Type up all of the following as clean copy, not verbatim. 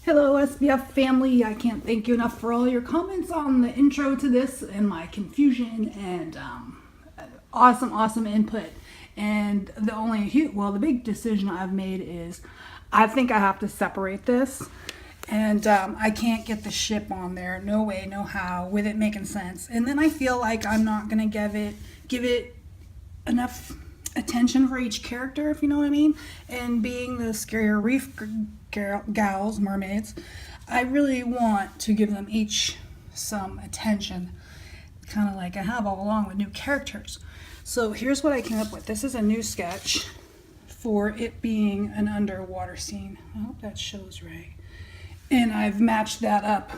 Hello SBF family, I can't thank you enough for all your comments on the intro to this and my confusion and awesome input. And the big decision I've made is I think I have to separate this, and I can't get the ship on there, no way, no how, with it making sense. And then I feel like I'm not gonna give it enough attention for each character, if you know what I mean. And being the Scarrier REEF gals, mermaids, I really want to give them each some attention, kind of like I have all along with new characters. So here's what I came up with. This is a new sketch for it being an underwater scene. I hope that shows right. And I've matched that up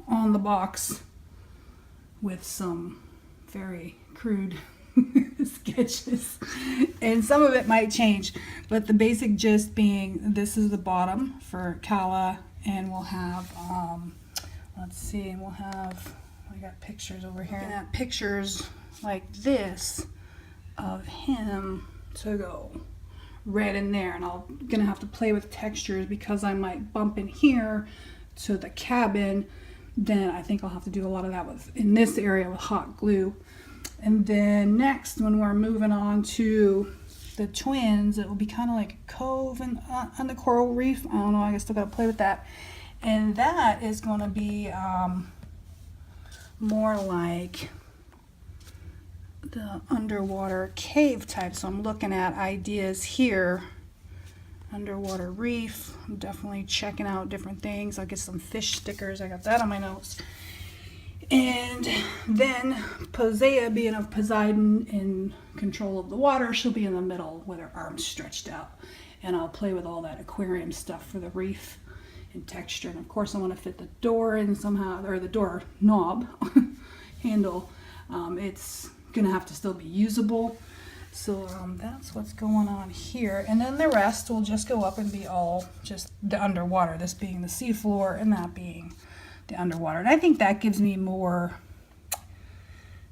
on the box with some very crude sketches, and some of it might change, but the basic gist being this is the bottom for Kala, and we'll have let's see, we'll have, I got pictures over here, and that pictures like this of him to go right in there, and I'm gonna have to play with textures because I might bump in here to the cabin. Then I think I'll have to do a lot of that in this area with hot glue. And then next, when we're moving on to the twins, it will be kind of like a cove and on the coral reef. I don't know, I still gotta play with that. And that is going to be more like the underwater cave type. So I'm looking at ideas here. Underwater reef. I'm definitely checking out different things. I'll get some fish stickers. I got that on my notes. And then Posea, being of Poseidon in control of the water, she'll be in the middle with her arms stretched out. And I'll play with all that aquarium stuff for the reef and texture. And of course I want to fit the door in somehow, or the door knob handle. It's gonna have to still be usable. So that's what's going on here. And then the rest will just go up and be all just the underwater, this being the seafloor and that being the underwater. And I think that gives me more,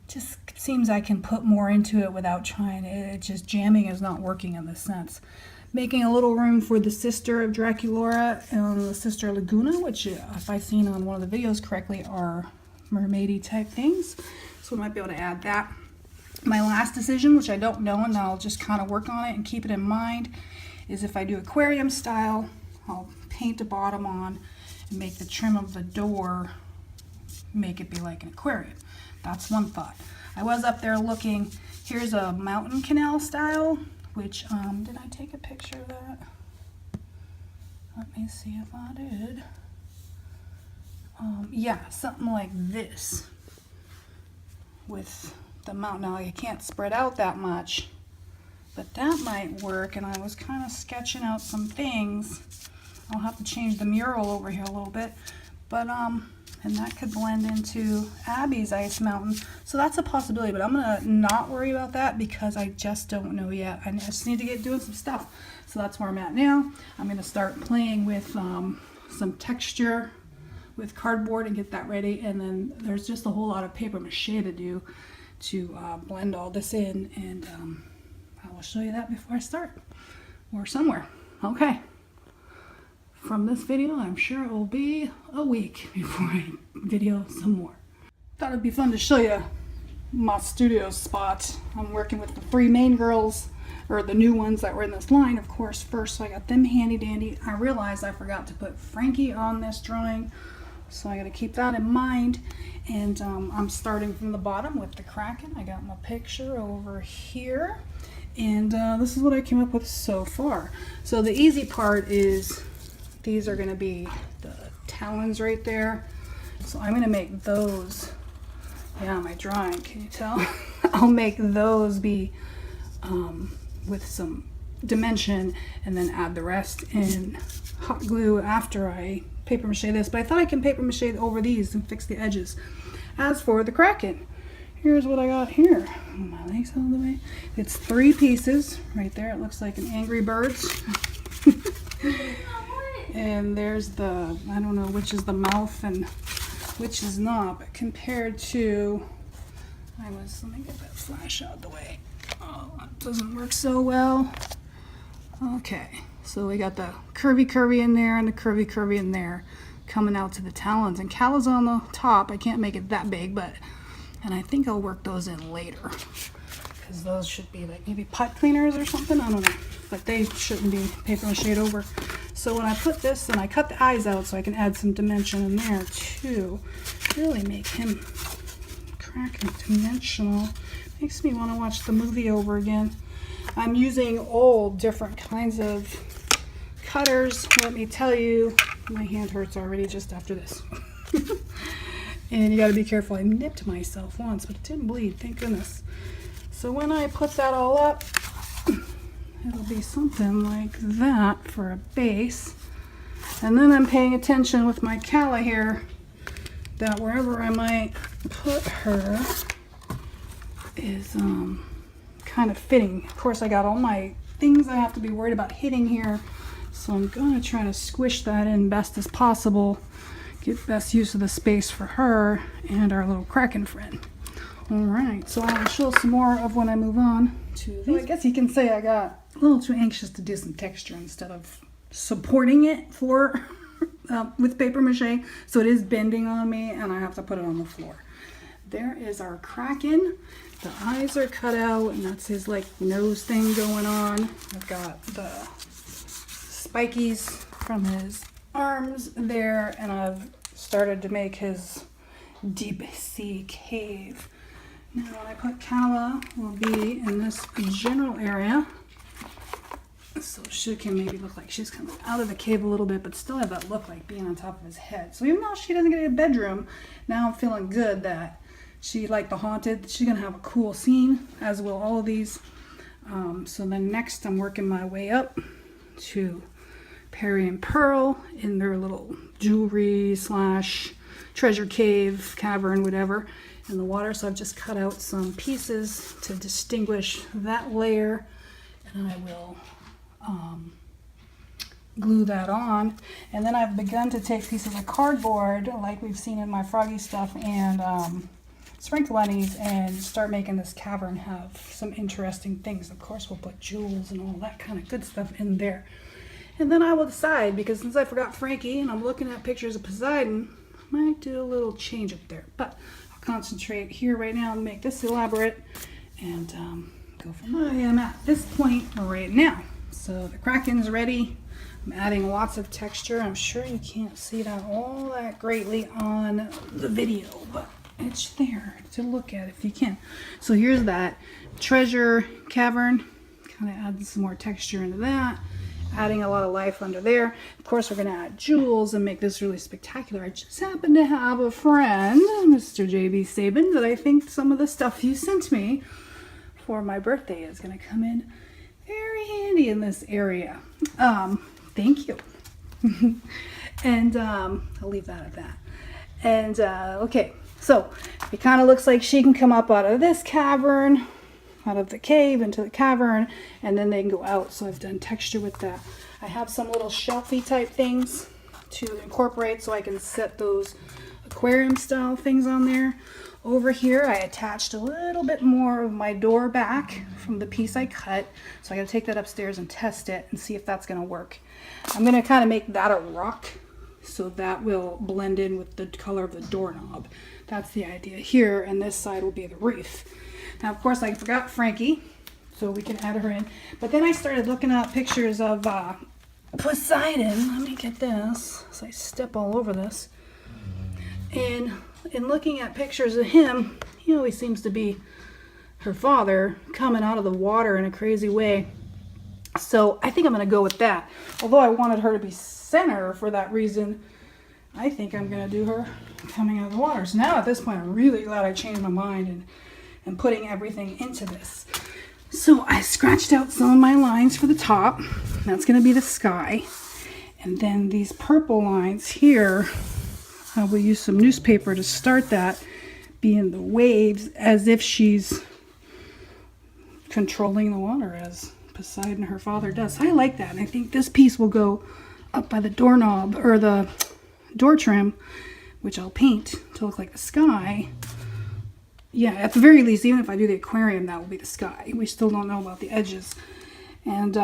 just seems I can put more into it without trying. It just jamming is not working in this sense. Making a little room for the sister of Draculaura and the sister Laguna, which if I've seen on one of the videos correctly are mermaidy type things. So we might be able to add that. My last decision, which I don't know, and I'll just kind of work on it and keep it in mind, is if I do aquarium style, I'll paint the bottom on and make the trim of the door, make it be like an aquarium. That's one thought. I was up there looking, here's a mountain canal style, which, did I take a picture of that? Let me see if I did. Yeah, something like this with the mountain. Now you can't spread out that much, but that might work. And I was kind of sketching out some things. I'll have to change the mural over here a little bit, but and that could blend into Abby's ice mountain. So that's a possibility, but I'm gonna not worry about that because I just don't know yet. I just need to get doing some stuff. So that's where I'm at now. I'm gonna start playing with some texture with cardboard and get that ready. And then there's just a whole lot of paper mache to do to blend all this in, and I will show you that before I start, or somewhere. Okay. From this video, I'm sure it will be a week before I video some more. Thought it'd be fun to show you my studio spot. I'm working with the 3 main girls, or the new ones that were in this line, of course, first. So I got them handy dandy. I realized I forgot to put Frankie on this drawing, so I got to keep that in mind. And I'm starting from the bottom with the Kraken. I got my picture over here, and this is what I came up with so far. So the easy part is these are going to be the talons right there. So I'm going to make those, yeah, my drawing, can you tell? I'll make those be with some dimension, and then add the rest in hot glue after I paper mache this. But I thought I can paper mache over these and fix the edges. As for the Kraken, here's what I got here. My legs out of the way. It's 3 pieces right there. It looks like an Angry Birds. And there's the, I don't know which is the mouth and which is not, but compared to, let me get that flash out of the way. Oh, that doesn't work so well. Okay, So we got the curvy in there and the curvy in there coming out to the talons. And callus on the top. I can't make it that big, and I think I'll work those in later. Because those should be like maybe pot cleaners or something. I don't know. But they shouldn't be paper mache over. So when I put this, and I cut the eyes out so I can add some dimension in there too. Really make him Kraken dimensional. Makes me want to watch the movie over again. I'm using all different kinds of cutters. Let me tell you, my hand hurts already just after this. And you got to be careful. I nipped myself once, but it didn't bleed, thank goodness. So when I put that all up, it'll be something like that for a base. And then I'm paying attention with my calla here that wherever I might put her is kind of fitting. Of course, I got all my things I have to be worried about hitting here, so I'm going to try to squish that in best as possible, get best use of the space for her and our little Kraken friend. All right, so I'll show some more of when I move on to these. So I guess you can say I got a little too anxious to do some texture instead of supporting it for with paper mache, so it is bending on me and I have to put it on the floor. There is our Kraken. The eyes are cut out and that's his like nose thing going on. I've got the spikies from his arms there, and I've started to make his deep sea cave. Now when I put calla, will be in this general area. So she can maybe look like she's coming out of the cave a little bit, but still have that look like being on top of his head. So even though she doesn't get a bedroom, now I'm feeling good that she, like the Haunted, she's gonna have a cool scene, as will all of these. So then next I'm working my way up to Perry and Pearl in their little jewelry / treasure cave, cavern, whatever, in the water. So I've just cut out some pieces to distinguish that layer, and I will glue that on. And then I've begun to take pieces of cardboard like we've seen in my Froggy stuff and sprinkle on these and start making this cavern have some interesting things. Of course we'll put jewels and all that kind of good stuff in there. And then I will decide, because since I forgot Frankie and I'm looking at pictures of Poseidon, I might do a little change up there. But I'll concentrate here right now and make this elaborate and go from there. I am at this point right now. So the Kraken's ready. I'm adding lots of texture. I'm sure you can't see that all that greatly on the video, but it's there to look at if you can. So here's that treasure cavern. Kind of add some more texture into that. Adding a lot of life under there. Of course, we're going to add jewels and make this really spectacular. I just happen to have a friend, Mr. J.B. Sabin, that I think some of the stuff you sent me for my birthday is going to come in very handy in this area. Thank you. And I'll leave that at that. And okay, so it kind of looks like she can come up out of this cavern, out of the cave into the cavern, and then they can go out. So I've done texture with that. I have some little shelfy type things to incorporate so I can set those aquarium style things on there. Over here I attached a little bit more of my door back from the piece I cut, so I gotta take that upstairs and test it and see if that's gonna work. I'm gonna kind of make that a rock so that will blend in with the color of the doorknob. That's the idea here, and this side will be the reef. Now, of course, I forgot Frankie, so we can add her in. But then I started looking at pictures of Poseidon. Let me get this, so I step all over this. And in looking at pictures of him, he always seems to be her father coming out of the water in a crazy way. So I think I'm going to go with that. Although I wanted her to be center for that reason, I think I'm going to do her coming out of the water. So now at this point, I'm really glad I changed my mind and putting everything into this. So I scratched out some of my lines for the top. That's going to be the sky. And then these purple lines here, I will use some newspaper to start that, being the waves, as if she's controlling the water as Poseidon, her father, does. I like that. And I think this piece will go up by the doorknob, or the door trim, which I'll paint to look like the sky. Yeah, at the very least, even if I do the aquarium, that will be the sky. We still don't know about the edges. And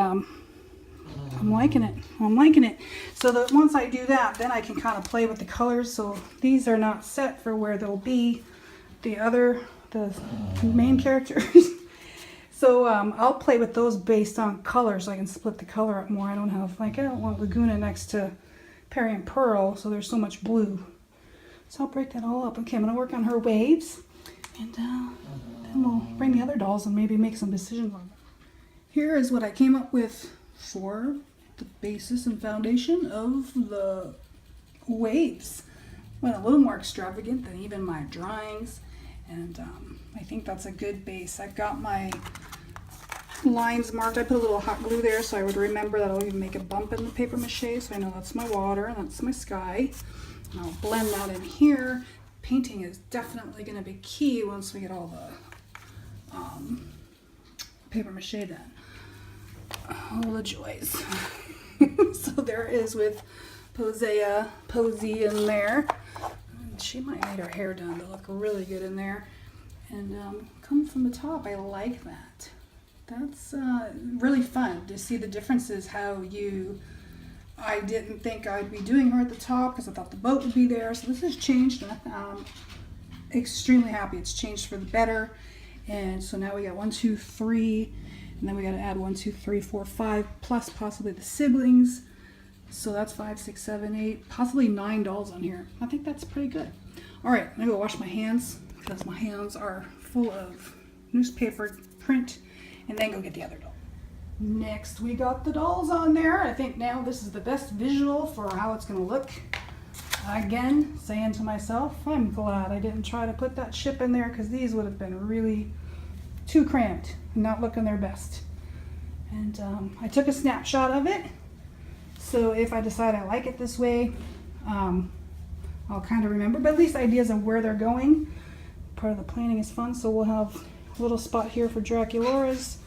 I'm liking it. I'm liking it. So that once I do that, then I can kind of play with the colors. So these are not set for where they'll be the main characters. So I'll play with those based on colors. So I can split the color up more. I don't want Laguna next to Perry and Pearl, so there's so much blue. So I'll break that all up. Okay, I'm gonna work on her waves, and then we'll bring the other dolls and maybe make some decisions on them. Here is what I came up with for the basis and foundation of the waves. Went a little more extravagant than even my drawings, and I think that's a good base. I've got my lines marked. I put a little hot glue there so I would remember that I'll even make a bump in the paper mache, so I know that's my water and that's my sky. And I'll blend that in here. Painting is definitely going to be key once we get all the paper mache done. Oh, the joys. So there is with Posey in there. She might need her hair done to look really good in there. And come from the top, I like that. That's really fun to see the differences, I didn't think I'd be doing her at the top because I thought the boat would be there. So this has changed, and I'm extremely happy it's changed for the better. And so now we got 1, 2, 3, and then we got to add 1, 2, 3, 4, 5, plus possibly the siblings. So that's 5, 6, 7, 8, possibly 9 dolls on here. I think that's pretty good. All right, I'm gonna go wash my hands because my hands are full of newspaper print, and then go get the other doll. Next, we got the dolls on there. I think now this is the best visual for how it's gonna look. Again, saying to myself, I'm glad I didn't try to put that ship in there because these would have been really too cramped and not looking their best. And I took a snapshot of it. So if I decide I like it this way, I'll kind of remember, but at least ideas of where they're going. Part of the planning is fun, so we'll have a little spot here for Draculaura's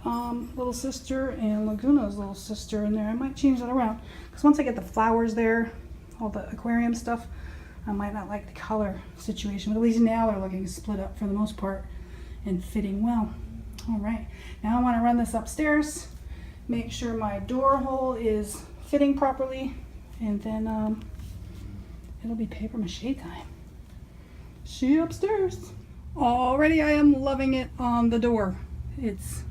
little sister and Laguna's little sister in there. I might change that around because once I get the flowers there, all the aquarium stuff, I might not like the color situation, but at least now they're looking split up for the most part and fitting well. All right, now I want to run this upstairs, make sure my door hole is fitting properly, and then it'll be paper mache time. See you upstairs. Already I am loving it on the door. It's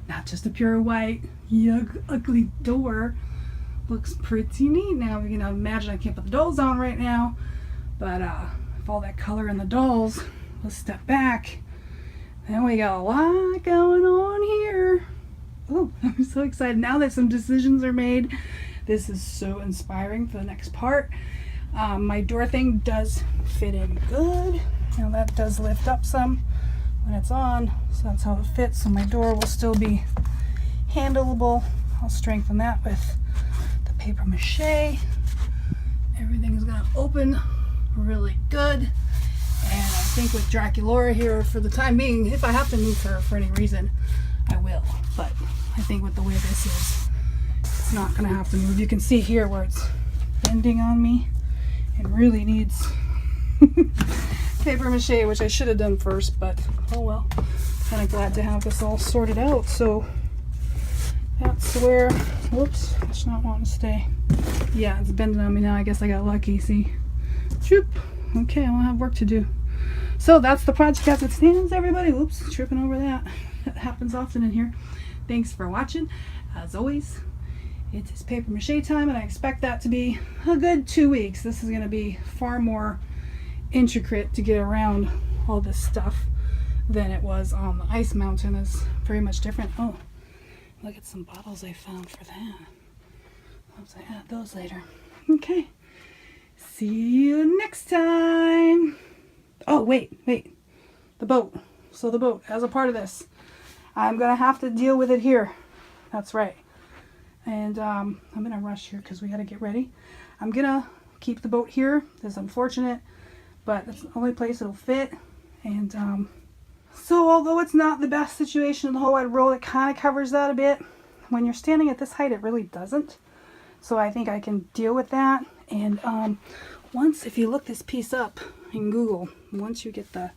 not just a pure white, yuck, ugly door. Looks pretty neat now. You can imagine I can't put the dolls on right now, but with all that color in the dolls, let's step back. Then we got a lot going on here. Oh, I'm so excited now that some decisions are made. This is so inspiring for the next part. My door thing does fit in good. Now that does lift up some when it's on, so that's how it fits. So my door will still be handleable. I'll strengthen that with the paper mache. Everything is gonna open really good. And I think with Draculaura here for the time being, if I have to move her for any reason, I will. But I think with the way this is, it's not gonna have to move. You can see here where it's bending on me. It really needs paper mache, which I should have done first, but oh well. Kind of glad to have this all sorted out. So that's where, whoops, it's not wanting to stay. Yeah, it's bending on me now. I guess I got lucky, see? Choop. Okay, I'll have work to do. So that's the project as it stands, everybody. Whoops, tripping over that. That happens often in here. Thanks for watching. As always, it is paper mache time, and I expect that to be a good 2 weeks. This is going to be far more intricate to get around all this stuff than it was on the ice mountain. It's very much different. Oh, look at some bottles I found for that. Once I add those later. Okay. See you next time. Oh, wait. The boat. So the boat, as a part of this, I'm going to have to deal with it here. That's right. And I'm in a rush here because we got to get ready. I'm going to keep the boat here. It's unfortunate, but it's the only place it'll fit. And so although it's not the best situation in the whole wide world, it kind of covers that a bit. When you're standing at this height, it really doesn't. So I think I can deal with that. And once, if you look this piece up in Google, once you get the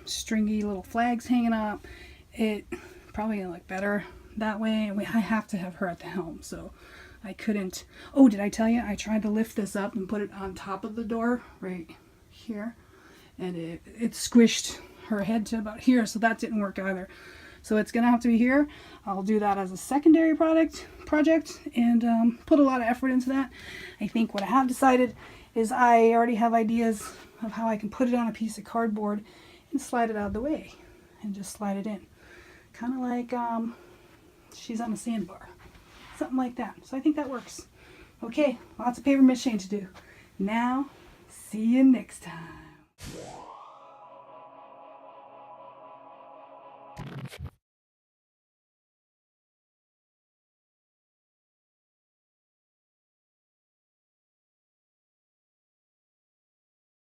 stringy little flags hanging up, it probably gonna look better. That way, I have to have her at the helm, so I couldn't. Oh, did I tell you? I tried to lift this up and put it on top of the door right here, and it squished her head to about here, so that didn't work either. So it's gonna have to be here. I'll do that as a secondary project and put a lot of effort into that. I think what I have decided is I already have ideas of how I can put it on a piece of cardboard and slide it out of the way and just slide it in. Kind of like she's on a sandbar. Something like that. So I think that works. Okay, lots of paper mache to do. Now, see you next time.